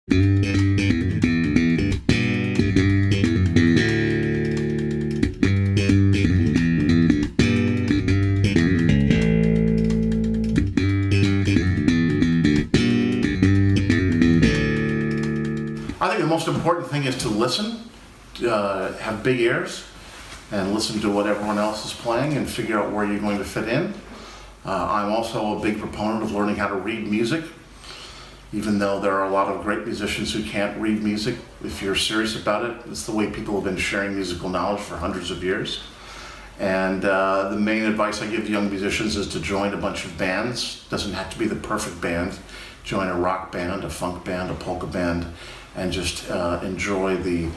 I think the most important thing is to listen, have big ears, and listen to what everyone else is playing and figure out where you're going to fit in. I'm also a big proponent of learning how to read music, even though there are a lot of great musicians who can't read music. If you're serious about it, it's the way people have been sharing musical knowledge for hundreds of years. And the main advice I give young musicians is to join a bunch of bands. Doesn't have to be the perfect band. Join a rock band, a funk band, a polka band, and just enjoy the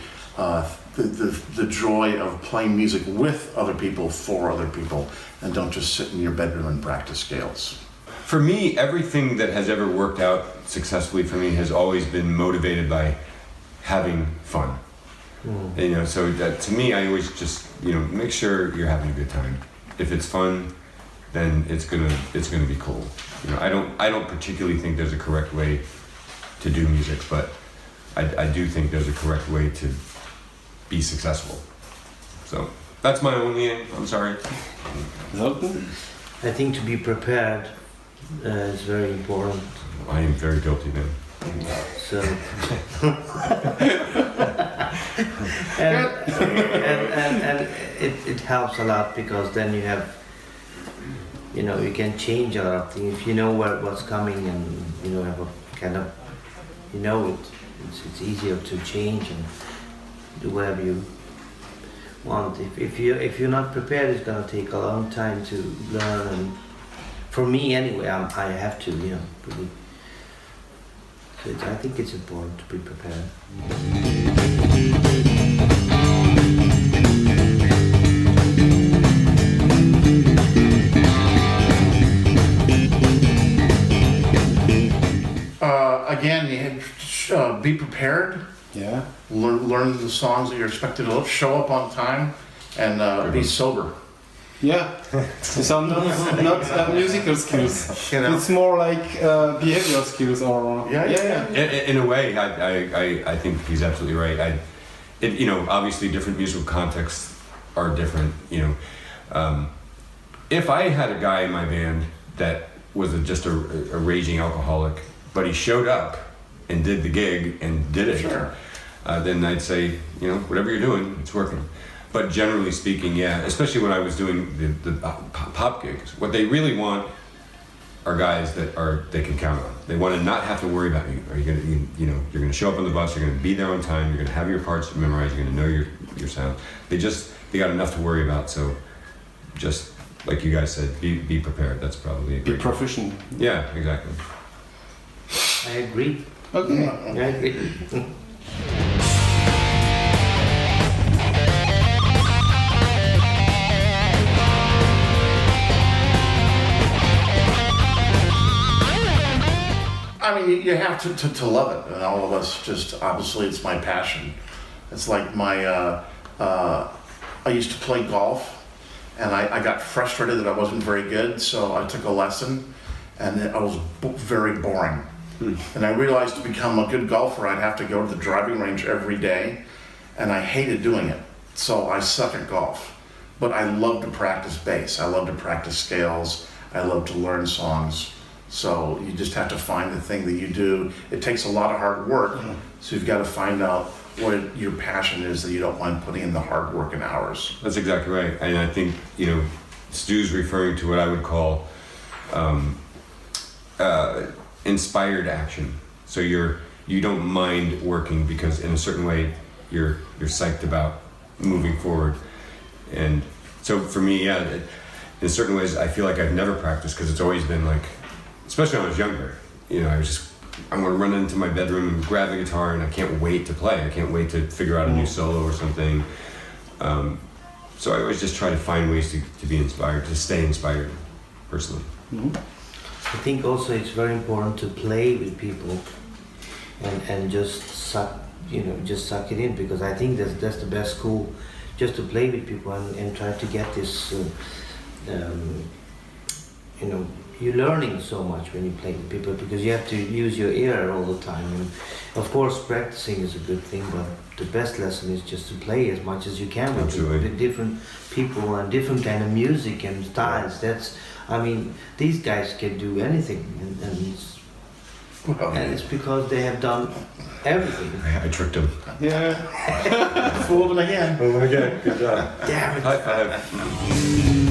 joy of playing music with other people, for other people, and don't just sit in your bedroom and practice scales. For me, everything that has ever worked out successfully for me has always been motivated by having fun. And, so that, to me, I always just, make sure you're having a good time. If it's fun, then it's gonna be cool. I don't particularly think there's a correct way to do music, but I do think there's a correct way to be successful. So that's my only aim. I'm sorry. I think to be prepared is very important. I am very guilty then. So and it helps a lot, because then you have, you can change a lot of things if you know what's coming, and have a kind of, it's easier to change and do whatever you want. If you're not prepared, it's gonna take a long time to learn, and for me anyway, I have to, really. So I think it's important to be prepared. Again, be prepared. Yeah. Learn the songs that you're expected to show up on time, and be sober. Yeah. So not musical skills. It's more like behavioral skills, or Yeah. In a way, I think he's absolutely right. Obviously different musical contexts are different. If I had a guy in my band that was just a raging alcoholic, but he showed up and did the gig and did it, Sure. then I'd say, whatever you're doing, it's working. But generally speaking, yeah, especially when I was doing the pop gigs, what they really want are guys that they can count on. They want to not have to worry about you. Are you gonna, you're gonna show up on the bus, you're gonna be there on time, you're gonna have your parts memorized, you're gonna know your sound. They got enough to worry about. So, just like you guys said, be prepared. That's probably a be great proficient. Yeah, exactly. I agree. Okay. I agree. I mean, you have to love it, and all of us just, obviously it's my passion. It's like I used to play golf, and I got frustrated that I wasn't very good, so I took a lesson, and I was very boring. And I realized to become a good golfer, I'd have to go to the driving range every day, and I hated doing it. So I suck at golf. But I love to practice bass, I love to practice scales, I love to learn songs. So you just have to find the thing that you do. It takes a lot of hard work, so you've got to find out what your passion is that you don't mind putting in the hard work and hours. That's exactly right. And I think, Stu's referring to what I would call inspired action. So you don't mind working because in a certain way you're psyched about moving forward. And so for me, in certain ways I feel like I've never practiced, because it's always been like, especially when I was younger, I want to run into my bedroom and grab the guitar, and I can't wait to play. I can't wait to figure out a new solo or something. So I always just try to find ways to be inspired, to stay inspired, personally. Mm-hmm. I think also it's very important to play with people and just suck it in, because I think that's the best school, just to play with people and try to get this, you're learning so much when you play with people because you have to use your ear all the time. And of course, practicing is a good thing, but the best lesson is just to play as much as you can with different people and different kind of music and styles. These guys can do anything, and it's because they have done everything. I tricked him. Yeah. Fooled him again. Oh, okay, good job. Damn it. High five.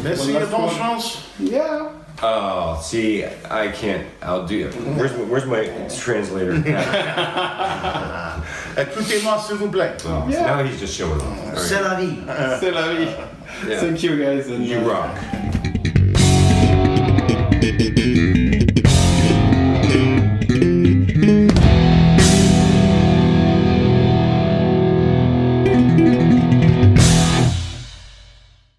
Merci, Well, bon that's chance. Yeah. Oh, see, I can't. I'll do it. Where's my translator? Écoutez-moi, s'il vous plaît. Oh, so Yeah. now he's just showing off. All right. C'est la vie. C'est la vie. Yeah. Thank you guys. And You rock.